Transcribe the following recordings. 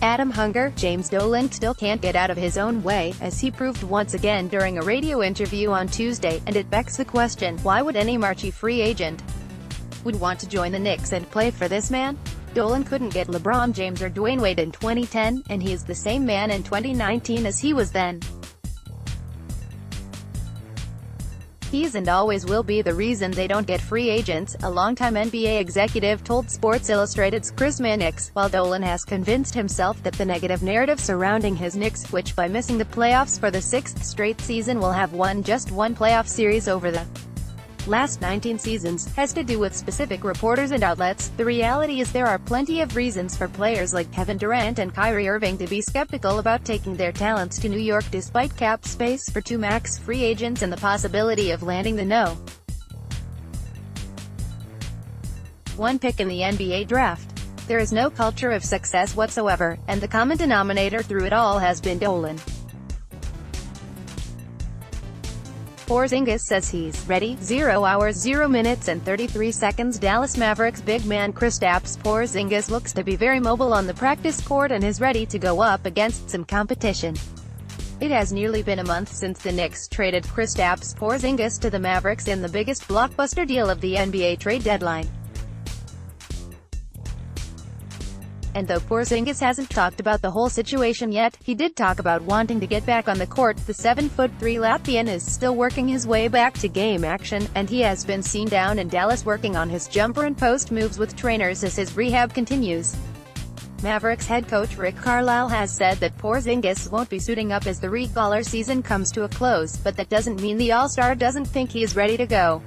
Adam Hunger, James Dolan still can't get out of his own way, as he proved once again during a radio interview on Tuesday, and it begs the question, why would any marquee free agent would want to join the Knicks and play for this man? Dolan couldn't get LeBron James or Dwayne Wade in 2010, and he's the same man in 2019 as he was then. He's and always will be the reason they don't get free agents, a longtime NBA executive told Sports Illustrated's Chris Mannix, while Dolan has convinced himself that the negative narrative surrounding his Knicks, which by missing the playoffs for the 6th straight season will have won just one playoff series over the last 19 seasons, has to do with specific reporters and outlets. The reality is there are plenty of reasons for players like Kevin Durant and Kyrie Irving to be skeptical about taking their talents to New York despite cap space for 2 max free agents and the possibility of landing the No. 1 pick in the NBA draft. There is no culture of success whatsoever, and the common denominator through it all has been Dolan. Porzingis says he's ready. 0 hours 0 minutes and 33 seconds. Dallas Mavericks big man Kristaps Porzingis looks to be very mobile on the practice court and is ready to go up against some competition. It has nearly been a month since the Knicks traded Kristaps Porzingis to the Mavericks in the biggest blockbuster deal of the NBA trade deadline. And though Porzingis hasn't talked about the whole situation yet, he did talk about wanting to get back on the court. The 7'3" Latvian is still working his way back to game action, and he has been seen down in Dallas working on his jumper and post moves with trainers as his rehab continues. Mavericks head coach Rick Carlisle has said that Porzingis won't be suiting up as the regular season comes to a close, but that doesn't mean the All-Star doesn't think he's ready to go.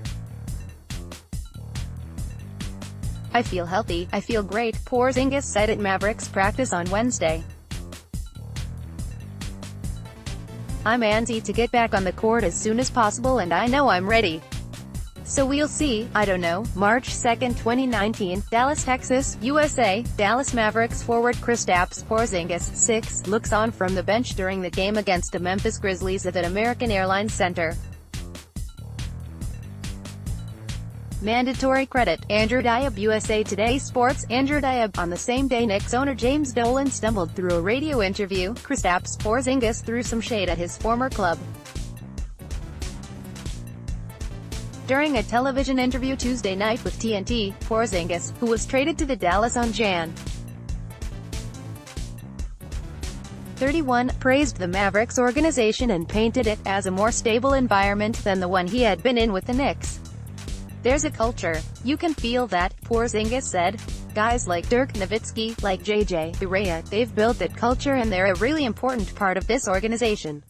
"I feel healthy, I feel great," Porzingis said at Mavericks practice on Wednesday. "I'm antsy to get back on the court as soon as possible and I know I'm ready. So we'll see, I don't know." March 2, 2019, Dallas, Texas, USA. Dallas Mavericks forward Kristaps Porzingis, 6, looks on from the bench during the game against the Memphis Grizzlies at an American Airlines Center. Mandatory credit. Andrew Diab, USA Today Sports. Andrew Diab. On the same day Knicks owner James Dolan stumbled through a radio interview, Kristaps Porzingis threw some shade at his former club. During a television interview Tuesday night with TNT, Porzingis, who was traded to the Dallas on Jan. 31, praised the Mavericks organization and painted it as a more stable environment than the one he had been in with the Knicks. "There's a culture. You can feel that," Porzingis said. "Guys like Dirk Nowitzki, like JJ Barea, they've built that culture and they're a really important part of this organization.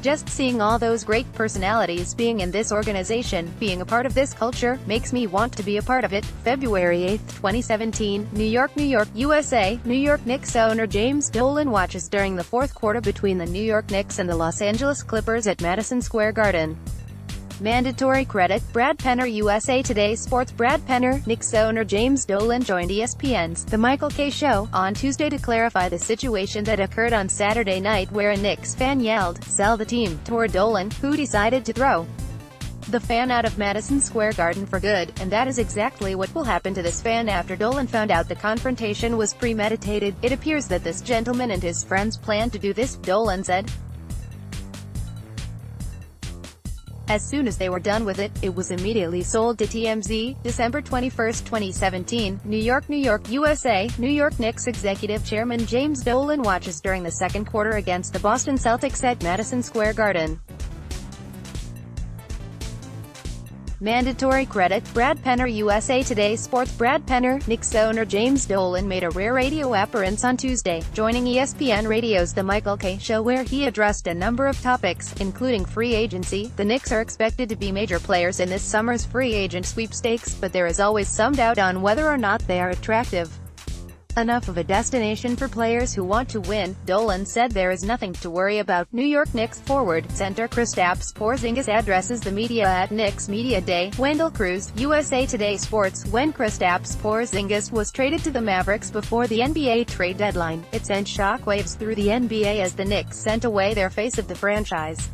Just seeing all those great personalities being in this organization, being a part of this culture, makes me want to be a part of it." February 8, 2017, New York, USA. New York Knicks owner James Dolan watches during the 4th quarter between the New York Knicks and the Los Angeles Clippers at Madison Square Garden. Mandatory credit. Brad Penner, USA Today Sports. Brad Penner, Knicks owner James Dolan joined ESPN's The Michael Kay Show on Tuesday to clarify the situation that occurred on Saturday night where a Knicks fan yelled, "Sell the team," toward Dolan, who decided to throw the fan out of Madison Square Garden for good, and that is exactly what will happen to this fan after Dolan found out the confrontation was premeditated. "It appears that this gentleman and his friends planned to do this," Dolan said. "As soon as they were done with it, it was immediately sold to TMZ." December 21, 2017, New York, USA. New York Knicks executive chairman James Dolan watches during the 2nd quarter against the Boston Celtics at Madison Square Garden. Mandatory credit. Brad Penner, USA Today Sports. Brad Penner, Knicks owner James Dolan made a rare radio appearance on Tuesday, joining ESPN Radio's The Michael Kay Show where he addressed a number of topics, including free agency. The Knicks are expected to be major players in this summer's free agent sweepstakes, but there is always some doubt on whether or not they are attractive enough of a destination for players who want to win. Dolan said there is nothing to worry about. New York Knicks forward center Kristaps Porzingis addresses the media at Knicks Media Day. Wendell Cruz, USA Today Sports. When Kristaps Porzingis was traded to the Mavericks before the NBA trade deadline, it sent shockwaves through the NBA as the Knicks sent away their face of the franchise.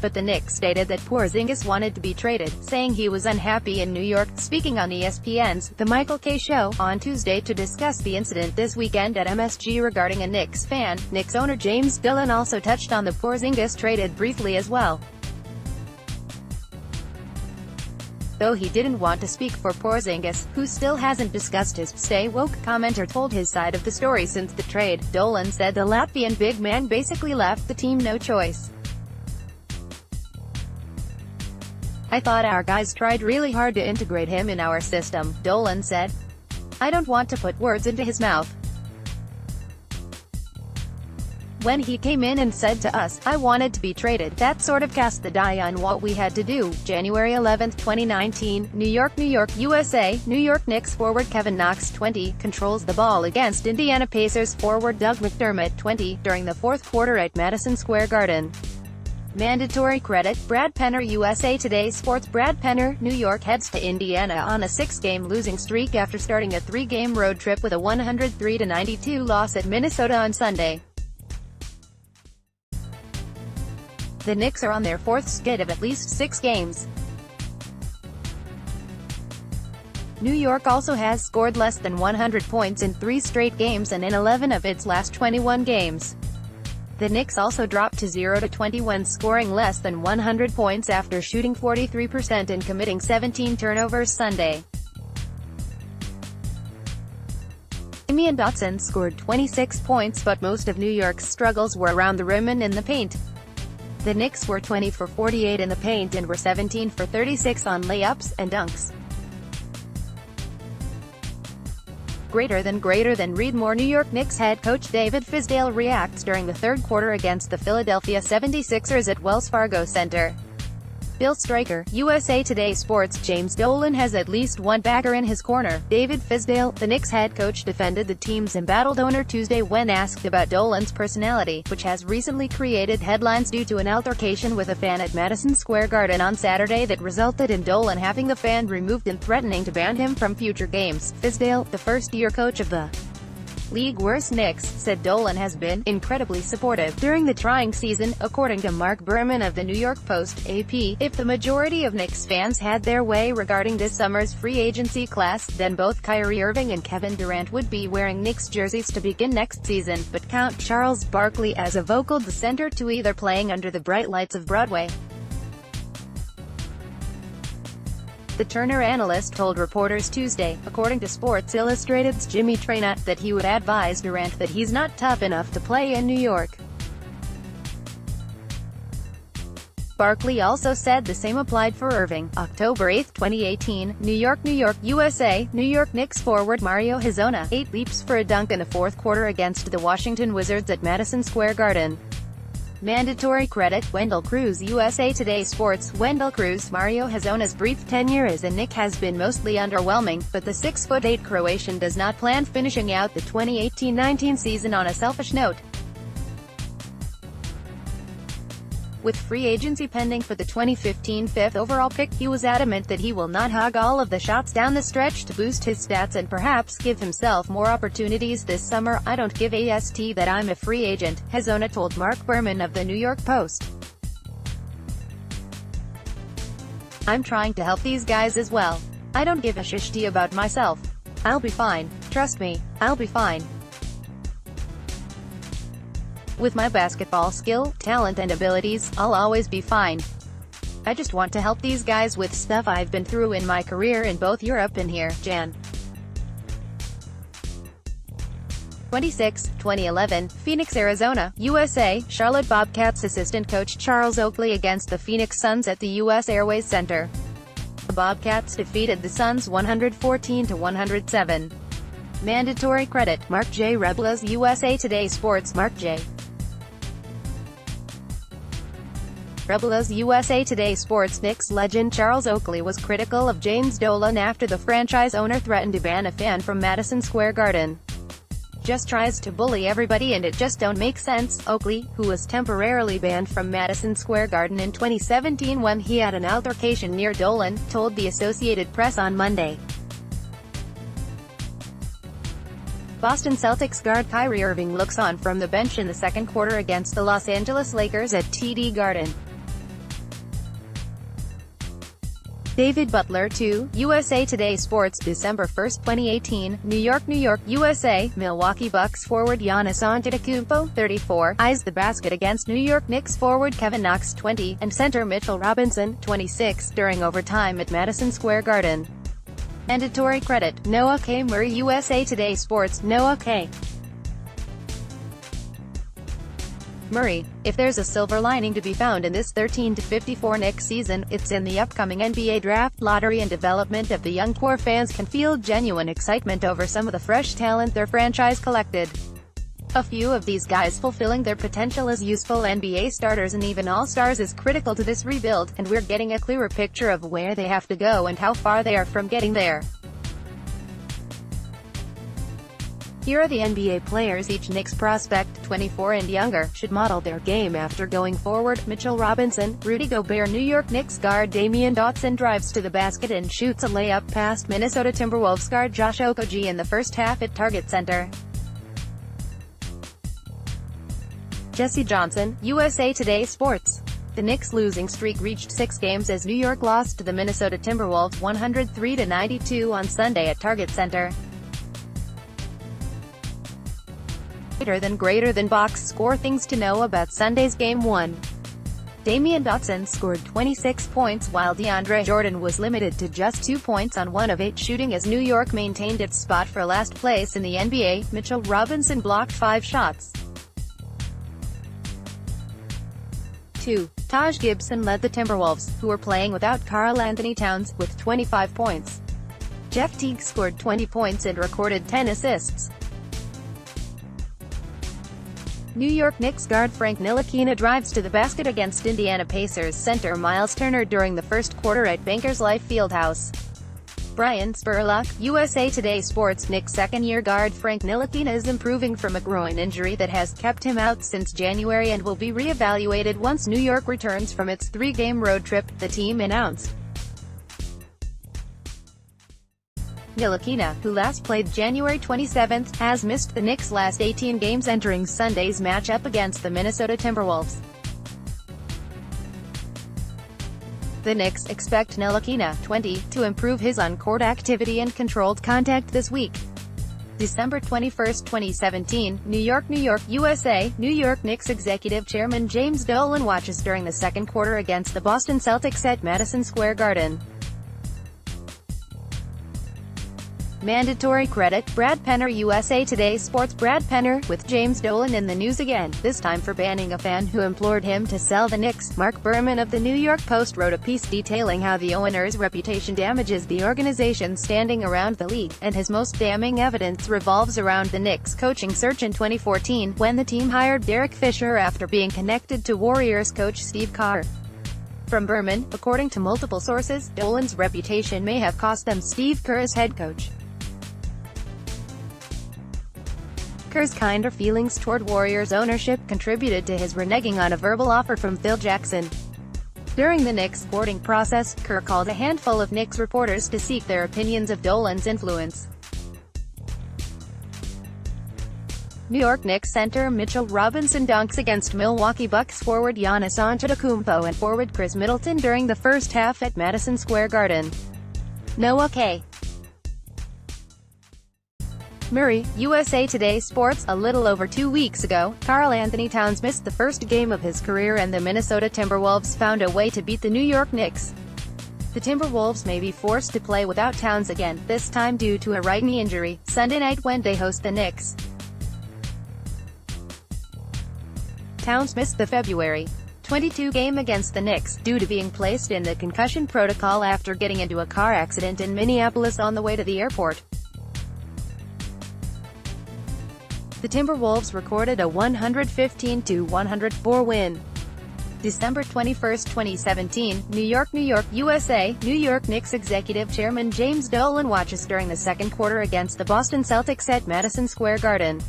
but the Knicks stated that Porzingis wanted to be traded, saying he was unhappy in New York. Speaking on ESPN's The Michael Kay Show on Tuesday to discuss the incident this weekend at MSG regarding a Knicks fan, Knicks owner James Dolan also touched on the Porzingis traded briefly as well. Though he didn't want to speak for Porzingis, who still hasn't discussed his "Stay Woke" commenter told his side of the story since the trade. Dolan said the Latvian big man basically left the team no choice. "I thought our guys tried really hard to integrate him in our system," Dolan said. "I don't want to put words into his mouth. When he came in and said to us, 'I wanted to be traded,' that sort of cast the die on what we had to do." January 11, 2019, New York, USA. New York Knicks forward Kevin Knox, 20, controls the ball against Indiana Pacers forward Doug McDermott, 20, during the fourth quarter at Madison Square Garden. Mandatory credit, Brad Penner. USA Today Sports. Brad Penner, New York heads to Indiana on a 6-game losing streak after starting a 3-game road trip with a 103-92 loss at Minnesota on Sunday. The Knicks are on their fourth skid of at least 6 games. New York also has scored less than 100 points in 3 straight games and in 11 of its last 21 games. The Knicks also dropped to 0-21, scoring less than 100 points after shooting 43% and committing 17 turnovers Sunday. Damian Dotson scored 26 points, but most of New York's struggles were around the rim and in the paint. The Knicks were 20 for 48 in the paint and were 17 for 36 on layups and dunks. Greater than read more. New York Knicks head coach David Fizdale reacts during the third quarter against the Philadelphia 76ers at Wells Fargo Center. Bill Stryker, USA Today Sports. James Dolan has at least one bagger in his corner. David Fizdale, the Knicks head coach, defended the team's embattled owner Tuesday when asked about Dolan's personality, which has recently created headlines due to an altercation with a fan at Madison Square Garden on Saturday that resulted in Dolan having the fan removed and threatening to ban him from future games. Fizdale, the first-year coach of the league worst Knicks, said Dolan has been incredibly supportive during the trying season, according to Mark Berman of the New York Post. AP, if the majority of Knicks fans had their way regarding this summer's free agency class, then both Kyrie Irving and Kevin Durant would be wearing Knicks jerseys to begin next season, but count Charles Barkley as a vocal dissenter to either playing under the bright lights of Broadway. The Turner analyst told reporters Tuesday, according to Sports Illustrated's Jimmy Traina, that he would advise Durant that he's not tough enough to play in New York. Barkley also said the same applied for Irving. October 8, 2018, New York, USA. New York Knicks forward Mario Hezonja, 8 leaps for a dunk in the fourth quarter against the Washington Wizards at Madison Square Garden. Mandatory credit, Wendell Cruz. USA Today Sports. Wendell Cruz. Mario Hezonja's brief tenure as a Knick has been mostly underwhelming, but the 6'8" Croatian does not plan finishing out the 2018-19 season on a selfish note. With free agency pending for the 2015 5th overall pick, he was adamant that he will not hog all of the shots down the stretch to boost his stats and perhaps give himself more opportunities this summer. "I don't give a st that I'm a free agent," Hezonja told Mark Berman of the New York Post. "I'm trying to help these guys as well. I don't give a shit about myself. I'll be fine. Trust me, I'll be fine. With my basketball skill, talent and abilities, I'll always be fine. I just want to help these guys with stuff I've been through in my career in both Europe and here." Jan. 26, 2011, Phoenix, Arizona, USA. Charlotte Bobcats assistant coach Charles Oakley against the Phoenix Suns at the U.S. Airways Center. The Bobcats defeated the Suns 114-107. Mandatory credit, Mark J. Reblas. USA Today Sports. Mark J. Reblas. USA Today Sports. Knicks legend Charles Oakley was critical of James Dolan after the franchise owner threatened to ban a fan from Madison Square Garden. "Just tries to bully everybody and it just don't make sense," Oakley, who was temporarily banned from Madison Square Garden in 2017 when he had an altercation near Dolan, told the Associated Press on Monday. Boston Celtics guard Kyrie Irving looks on from the bench in the second quarter against the Los Angeles Lakers at TD Garden. David Butler 2, USA Today Sports, December 1, 2018, New York, USA, Milwaukee Bucks forward Giannis Antetokounmpo, 34, eyes the basket against New York Knicks forward Kevin Knox, 20, and center Mitchell Robinson, 26, during overtime at Madison Square Garden. Mandatory credit, Noah K. Murray USA Today Sports, Noah K. Murray. If there's a silver lining to be found in this 13-54 Knicks season, it's in the upcoming NBA draft, lottery and development of the young core. Fans can feel genuine excitement over some of the fresh talent their franchise collected. A few of these guys fulfilling their potential as useful NBA starters and even all-stars is critical to this rebuild, and we're getting a clearer picture of where they have to go and how far they are from getting there. Here are the NBA players each Knicks prospect, 24 and younger, should model their game after going forward. Mitchell Robinson, Rudy Gobert. New York Knicks guard Damian Dotson drives to the basket and shoots a layup past Minnesota Timberwolves guard Josh Okogie in the first half at Target Center. Jesse Johnson, USA Today Sports. The Knicks' losing streak reached 6 games as New York lost to the Minnesota Timberwolves 103-92 on Sunday at Target Center. Greater than box score. Things to know about Sunday's Game 1. Damian Dotson scored 26 points while DeAndre Jordan was limited to just 2 points on 1 of 8 shooting as New York maintained its spot for last place in the NBA. Mitchell Robinson blocked 5 shots. 2. Taj Gibson led the Timberwolves, who were playing without Karl-Anthony Towns, with 25 points. Jeff Teague scored 20 points and recorded 10 assists. New York Knicks guard Frank Ntilikina drives to the basket against Indiana Pacers center Miles Turner during the first quarter at Bankers Life Fieldhouse. Brian Spurlock, USA Today Sports. Knicks second-year guard Frank Ntilikina is improving from a groin injury that has kept him out since January and will be re-evaluated once New York returns from its 3-game road trip, the team announced. Ntilikina, who last played January 27, has missed the Knicks' last 18 games entering Sunday's matchup against the Minnesota Timberwolves. The Knicks expect Ntilikina, 20, to improve his on-court activity and controlled contact this week. December 21, 2017, New York, USA. New York Knicks executive chairman James Dolan watches during the second quarter against the Boston Celtics at Madison Square Garden. Mandatory credit, Brad Penner USA Today Sports. Brad Penner, with James Dolan in the news again, this time for banning a fan who implored him to sell the Knicks. Mark Berman of the New York Post wrote a piece detailing how the owner's reputation damages the organization's standing around the league, and his most damning evidence revolves around the Knicks' coaching search in 2014, when the team hired Derek Fisher after being connected to Warriors coach Steve Kerr. From Berman, according to multiple sources, Dolan's reputation may have cost them Steve Kerr as head coach. Kerr's kinder feelings toward Warriors ownership contributed to his reneging on a verbal offer from Phil Jackson. During the Knicks courting process, Kerr called a handful of Knicks reporters to seek their opinions of Dolan's influence. New York Knicks center Mitchell Robinson dunks against Milwaukee Bucks forward Giannis Antetokounmpo and forward Chris Middleton during the first half at Madison Square Garden. Noah K. Murray, USA Today Sports. A little over 2 weeks ago, Karl-Anthony Towns missed the first game of his career and the Minnesota Timberwolves found a way to beat the New York Knicks. The Timberwolves may be forced to play without Towns again, this time due to a right knee injury, Sunday night when they host the Knicks. Towns missed the February 22 game against the Knicks, due to being placed in the concussion protocol after getting into a car accident in Minneapolis on the way to the airport. The Timberwolves recorded a 115-104 win. December 21, 2017, New York, USA. New York Knicks executive chairman James Dolan watches during the second quarter against the Boston Celtics at Madison Square Garden.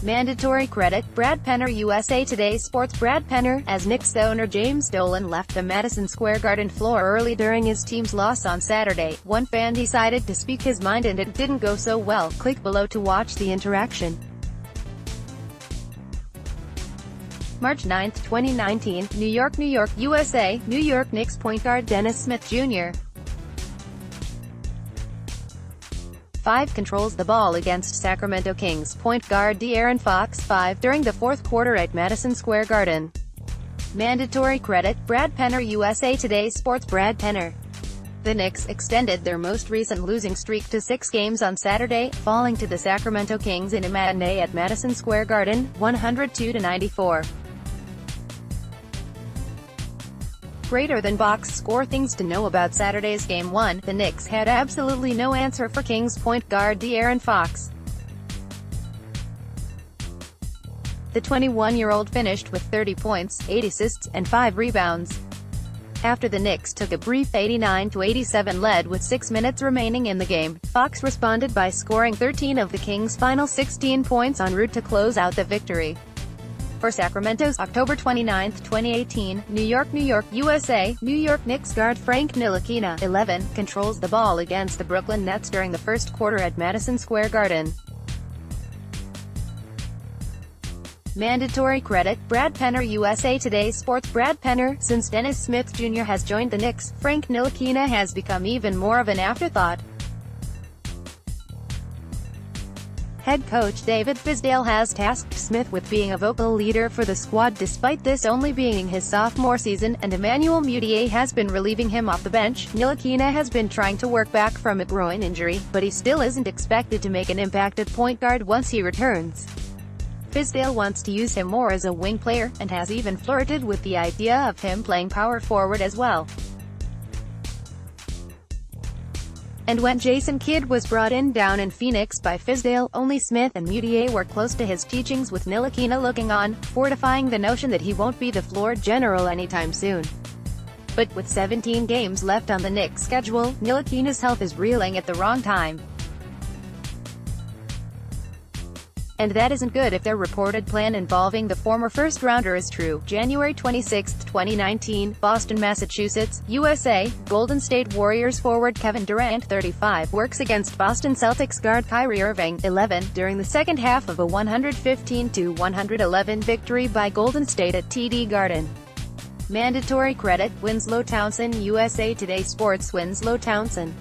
Mandatory credit, Brad Penner USA Today Sports. Brad Penner, as Knicks owner James Dolan left the Madison Square Garden floor early during his team's loss on Saturday, one fan decided to speak his mind and it didn't go so well. Click below to watch the interaction. March 9, 2019, New York, USA, New York Knicks point guard Dennis Smith Jr. 5 controls the ball against Sacramento Kings point guard De'Aaron Fox 5 during the fourth quarter at Madison Square Garden. Mandatory credit, Brad Penner USA Today Sports Brad Penner. The Knicks extended their most recent losing streak to 6 games on Saturday, falling to the Sacramento Kings in a matinee at Madison Square Garden, 102-94. Greater than box score things to know about Saturday's Game 1, the Knicks had absolutely no answer for Kings point guard De'Aaron Fox. The 21-year-old finished with 30 points, 8 assists, and 5 rebounds. After the Knicks took a brief 89-87 lead with 6 minutes remaining in the game, Fox responded by scoring 13 of the Kings' final 16 points en route to close out the victory. For Sacramento's October 29, 2018, New York, USA, New York Knicks guard Frank Ntilikina, 11, controls the ball against the Brooklyn Nets during the first quarter at Madison Square Garden. Mandatory credit, Brad Penner USA Today Sports Brad Penner. Since Dennis Smith Jr. has joined the Knicks, Frank Ntilikina has become even more of an afterthought. Head coach David Fizdale has tasked Smith with being a vocal leader for the squad despite this only being his sophomore season, and Emmanuel Mudiay has been relieving him off the bench. Ntilikina has been trying to work back from a groin injury, but he still isn't expected to make an impact at point guard once he returns. Fizdale wants to use him more as a wing player, and has even flirted with the idea of him playing power forward as well. And when Jason Kidd was brought down in Phoenix by Fizdale, only Smith and Mudiay were close to his teachings, with Ntilikina looking on, fortifying the notion that he won't be the floor general anytime soon. But with 17 games left on the Knicks' schedule, Ntilikina's health is reeling at the wrong time. And that isn't good if their reported plan involving the former first-rounder is true. January 26, 2019, Boston, Massachusetts, USA, Golden State Warriors forward Kevin Durant, 35, works against Boston Celtics guard Kyrie Irving, 11, during the second half of a 115-111 victory by Golden State at TD Garden. Mandatory credit, Winslow Townsend USA Today Sports Winslow Townsend.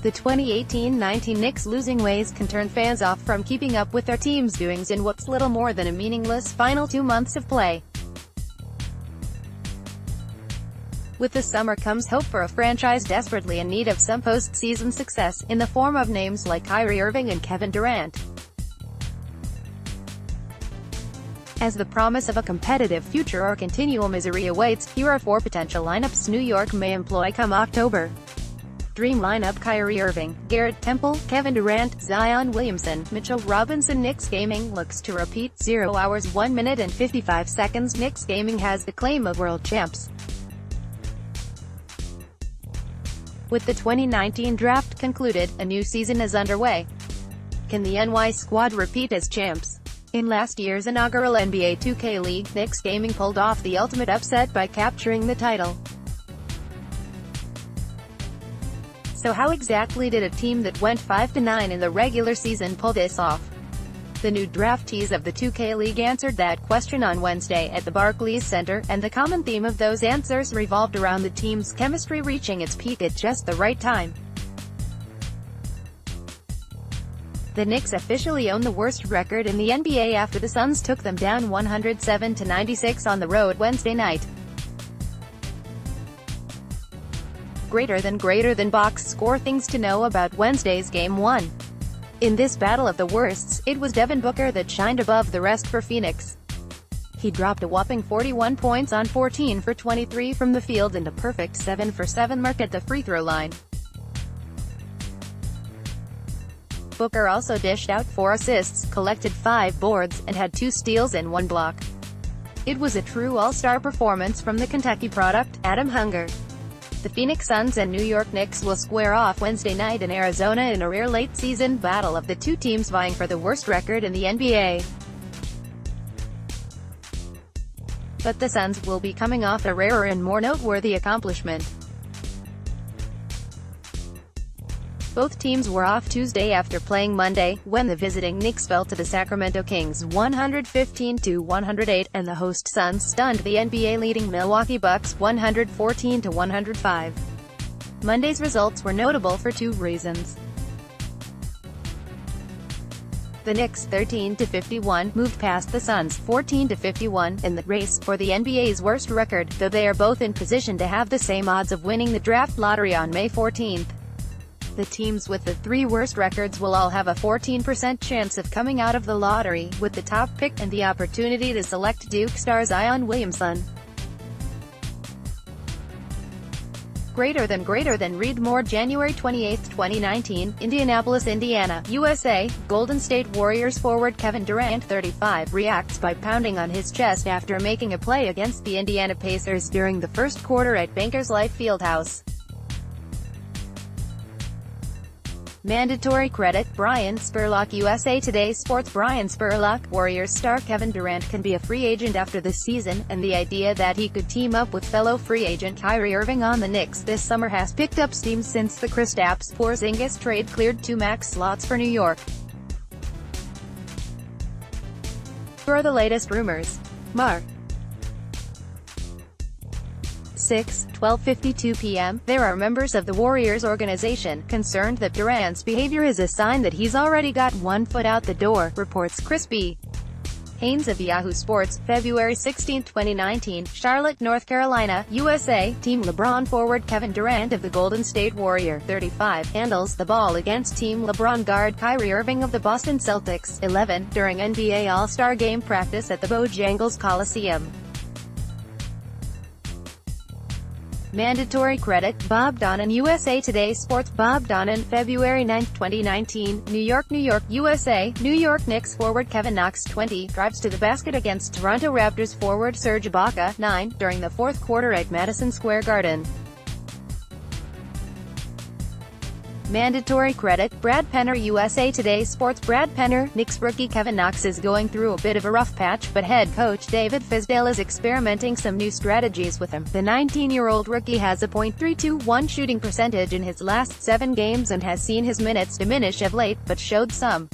The 2018-19 Knicks' losing ways can turn fans off from keeping up with their team's doings in what's little more than a meaningless final 2 months of play. With the summer comes hope for a franchise desperately in need of some postseason success, in the form of names like Kyrie Irving and Kevin Durant. As the promise of a competitive future or continual misery awaits, here are 4 potential lineups New York may employ come October. Dream lineup: Kyrie Irving, Garrett Temple, Kevin Durant, Zion Williamson, Mitchell Robinson. Knicks Gaming looks to repeat. 0 hours 1 minute and 55 seconds. Knicks Gaming has the claim of world champs. With the 2019 draft concluded, a new season is underway. Can the NY squad repeat as champs? In last year's inaugural NBA 2K League, Knicks Gaming pulled off the ultimate upset by capturing the title. So how exactly did a team that went 5-9 in the regular season pull this off? The new draftees of the 2K League answered that question on Wednesday at the Barclays Center, and the common theme of those answers revolved around the team's chemistry reaching its peak at just the right time. The Knicks officially own the worst record in the NBA after the Suns took them down 107-96 on the road Wednesday night. Greater than box score things to know about Wednesday's Game 1. In this battle of the worsts, it was Devin Booker that shined above the rest for Phoenix. He dropped a whopping 41 points on 14 for 23 from the field and a perfect 7 for 7 mark at the free throw line. Booker also dished out 4 assists, collected 5 boards, and had 2 steals and 1 block. It was a true all-star performance from the Kentucky product, Adam Hunger. The Phoenix Suns and New York Knicks will square off Wednesday night in Arizona in a rare late-season battle of the 2 teams vying for the worst record in the NBA. But the Suns will be coming off a rarer and more noteworthy accomplishment. Both teams were off Tuesday after playing Monday, when the visiting Knicks fell to the Sacramento Kings 115-108, and the host Suns stunned the NBA-leading Milwaukee Bucks 114-105. Monday's results were notable for two reasons. The Knicks 13-51 moved past the Suns 14-51 in the race for the NBA's worst record, though they are both in position to have the same odds of winning the draft lottery on May 14. The teams with the three worst records will all have a 14% chance of coming out of the lottery, with the top pick and the opportunity to select Duke star Zion Williamson. Greater than read more January 28, 2019, Indianapolis, Indiana, USA. Golden State Warriors forward Kevin Durant, 35, reacts by pounding on his chest after making a play against the Indiana Pacers during the first quarter at Bankers Life Fieldhouse. Mandatory credit, Brian Spurlock. USA Today Sports. Brian Spurlock, Warriors star Kevin Durant can be a free agent after this season, and the idea that he could team up with fellow free agent Kyrie Irving on the Knicks this summer has picked up steam since the Kristaps Porzingis trade cleared 2 max slots for New York. For the latest rumors, Mar. 12:52 p.m., there are members of the Warriors organization concerned that Durant's behavior is a sign that he's already got one foot out the door, reports Chris B. Haynes of Yahoo Sports. February 16, 2019, Charlotte, North Carolina, USA. Team LeBron forward Kevin Durant of the Golden State Warrior, 35, handles the ball against Team LeBron guard Kyrie Irving of the Boston Celtics, 11, during NBA All-Star Game practice at the Bojangles Coliseum. Mandatory credit, Bob Dolan. USA Today Sports. Bob Dolan, February 9, 2019, New York, USA. New York Knicks forward Kevin Knox, 20, drives to the basket against Toronto Raptors forward Serge Ibaka, 9, during the fourth quarter at Madison Square Garden. Mandatory credit, Brad Penner. USA Today Sports. Brad Penner, Knicks rookie Kevin Knox is going through a bit of a rough patch, but head coach David Fizdale is experimenting some new strategies with him. The 19-year-old rookie has a .321 shooting percentage in his last 7 games and has seen his minutes diminish of late, but showed some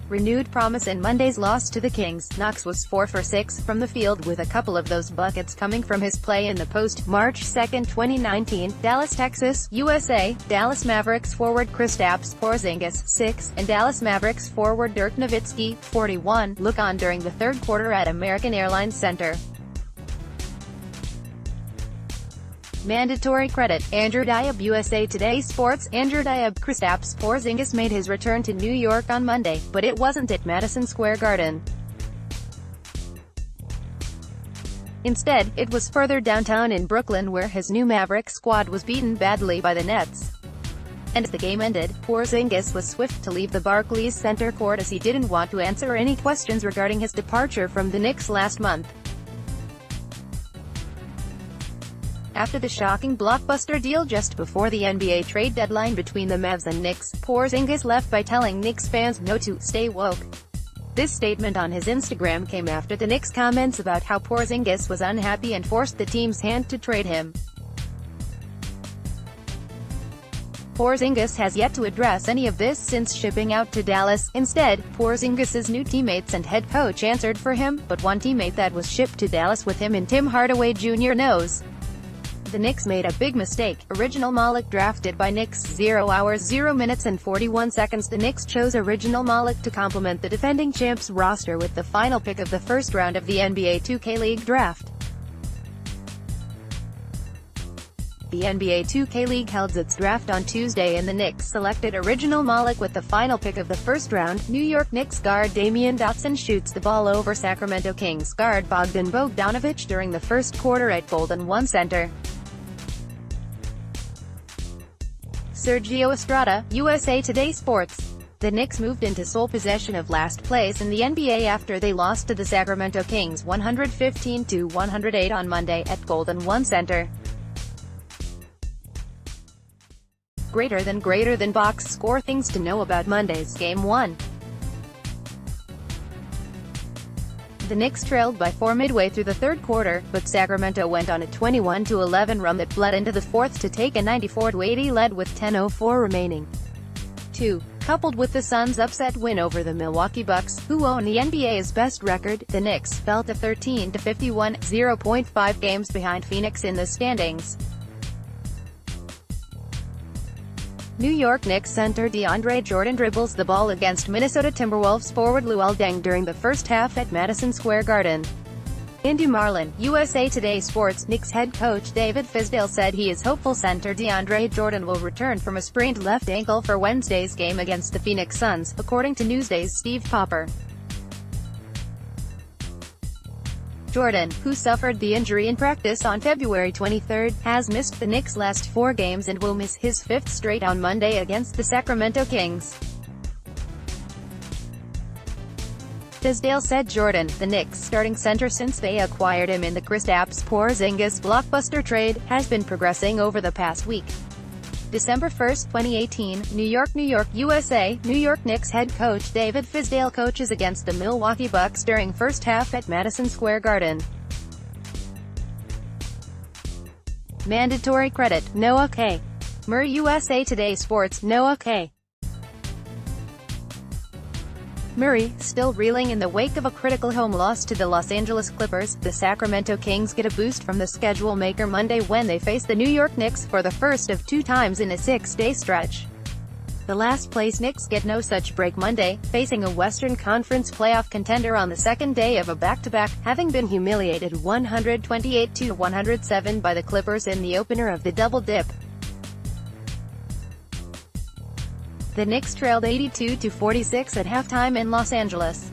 renewed promise in Monday's loss to the Kings. Knox was 4 for 6 from the field, with a couple of those buckets coming from his play in the post. March 2, 2019, Dallas, Texas, USA. Dallas Mavericks forward Kristaps Porzingis, 6, and Dallas Mavericks forward Dirk Nowitzki, 41, look on during the third quarter at American Airlines Center. Mandatory credit, Andrew Diab. USA Today Sports. Andrew Diab. Kristaps Porzingis made his return to New York on Monday, but it wasn't at Madison Square Garden. Instead, it was further downtown in Brooklyn, where his new Maverick squad was beaten badly by the Nets. And as the game ended, Porzingis was swift to leave the Barclays Center court as he didn't want to answer any questions regarding his departure from the Knicks last month. After the shocking blockbuster deal just before the NBA trade deadline between the Mavs and Knicks, Porzingis left by telling Knicks fans no to stay woke. This statement on his Instagram came after the Knicks' comments about how Porzingis was unhappy and forced the team's hand to trade him. Porzingis has yet to address any of this since shipping out to Dallas. Instead, Porzingis's new teammates and head coach answered for him, but one teammate that was shipped to Dallas with him and Tim Hardaway Jr. knows. The Knicks made a big mistake. Original Malik drafted by Knicks. 0 hours 0 minutes and 41 seconds. The Knicks chose Original Malik to complement the defending champs roster with the final pick of the first round of the NBA 2K League draft. The NBA 2K League held its draft on Tuesday, and the Knicks selected Original Malik with the final pick of the first round. New York Knicks guard Damian Dotson shoots the ball over Sacramento Kings guard Bogdan Bogdanovic during the first quarter at Golden One Center. Sergio Estrada. USA Today Sports. The Knicks moved into sole possession of last place in the NBA after they lost to the Sacramento Kings 115-108 on Monday at Golden One Center. Greater than box score. Things to know about Monday's Game 1. The Knicks trailed by 4 midway through the third quarter, but Sacramento went on a 21-11 run that bled into the fourth to take a 94-80 lead with 10:04 remaining. 2. Coupled with the Suns' upset win over the Milwaukee Bucks, who own the NBA's best record, the Knicks fell to 13-51, 0.5 games behind Phoenix in the standings. New York Knicks center DeAndre Jordan dribbles the ball against Minnesota Timberwolves forward Luol Deng during the first half at Madison Square Garden. In Du Moulin, USA Today Sports, Knicks head coach David Fizdale said he is hopeful center DeAndre Jordan will return from a sprained left ankle for Wednesday's game against the Phoenix Suns, according to Newsday's Steve Popper. Jordan, who suffered the injury in practice on February 23, has missed the Knicks' last 4 games and will miss his 5th straight on Monday against the Sacramento Kings. Fizdale said Jordan, the Knicks' starting center since they acquired him in the Kristaps Porzingis blockbuster trade, has been progressing over the past week. December 1, 2018, New York, USA. New York Knicks head coach David Fizdale coaches against the Milwaukee Bucks during first half at Madison Square Garden. Mandatory credit, Noah K. Murray. USA Today Sports, Noah K. Murray, still reeling in the wake of a critical home loss to the Los Angeles Clippers, the Sacramento Kings get a boost from the schedule maker Monday when they face the New York Knicks for the first of 2 times in a 6-day stretch. The last-place Knicks get no such break Monday, facing a Western Conference playoff contender on the second day of a back-to-back, having been humiliated 128-107 by the Clippers in the opener of the Double Dip. The Knicks trailed 82-46 at halftime in Los Angeles.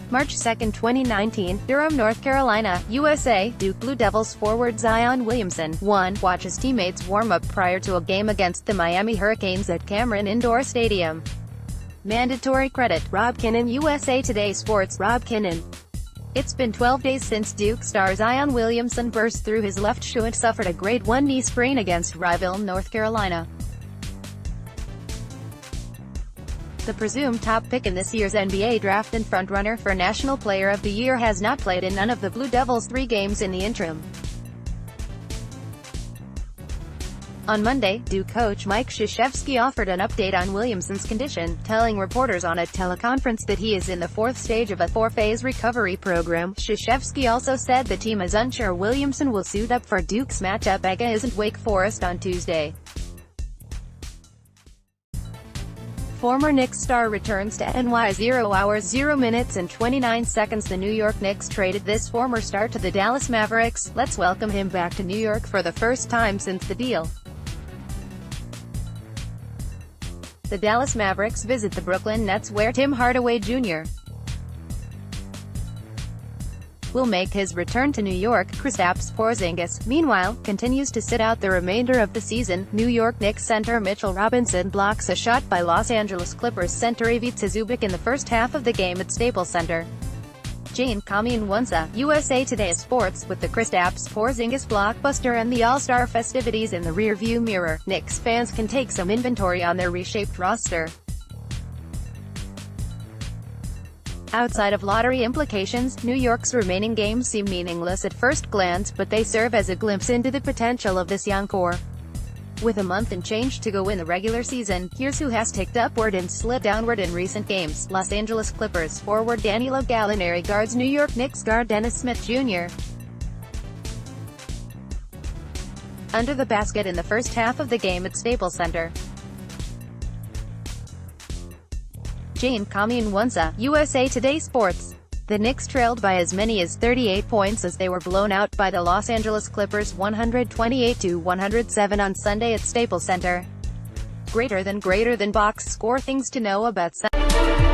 March 2, 2019, Durham, North Carolina, USA. Duke Blue Devils forward Zion Williamson, 1, watches teammates warm up prior to a game against the Miami Hurricanes at Cameron Indoor Stadium. Mandatory credit, Rob Kinnan. USA Today Sports, Rob Kinnan. It's been 12 days since Duke star Zion Williamson burst through his left shoe and suffered a grade 1 knee sprain against rival North Carolina. The presumed top pick in this year's NBA draft and frontrunner for National Player of the Year has not played in none of the Blue Devils' 3 games in the interim. On Monday, Duke coach Mike Krzyzewski offered an update on Williamson's condition, telling reporters on a teleconference that he is in the 4th stage of a 4-phase recovery program. Krzyzewski also said the team is unsure Williamson will suit up for Duke's matchup against Wake Forest on Tuesday. Former Knicks star returns to NY 0 hours 0 minutes and 29 seconds. The New York Knicks traded this former star to the Dallas Mavericks. Let's welcome him back to New York for the first time since the deal. The Dallas Mavericks visit the Brooklyn Nets where Tim Hardaway Jr. will make his return to New York. Kristaps Porzingis, meanwhile, continues to sit out the remainder of the season. New York Knicks center Mitchell Robinson blocks a shot by Los Angeles Clippers center Ivica Zubac in the first half of the game at Staples Center. Jane Kaminwansa, USA Today Sports. With the Kristaps Porzingis blockbuster and the All-Star festivities in the rearview mirror, Knicks fans can take some inventory on their reshaped roster. Outside of lottery implications, New York's remaining games seem meaningless at first glance, but they serve as a glimpse into the potential of this young core. With a month and change to go in the regular season, here's who has ticked upward and slid downward in recent games. Los Angeles Clippers forward Danilo Gallinari guards New York Knicks guard Dennis Smith Jr. under the basket in the first half of the game at Staples Center. Jane Kaminwansa, USA Today Sports. The Knicks trailed by as many as 38 points as they were blown out by the Los Angeles Clippers 128-107 on Sunday at Staples Center. Greater than box score. Things to know about Sunday.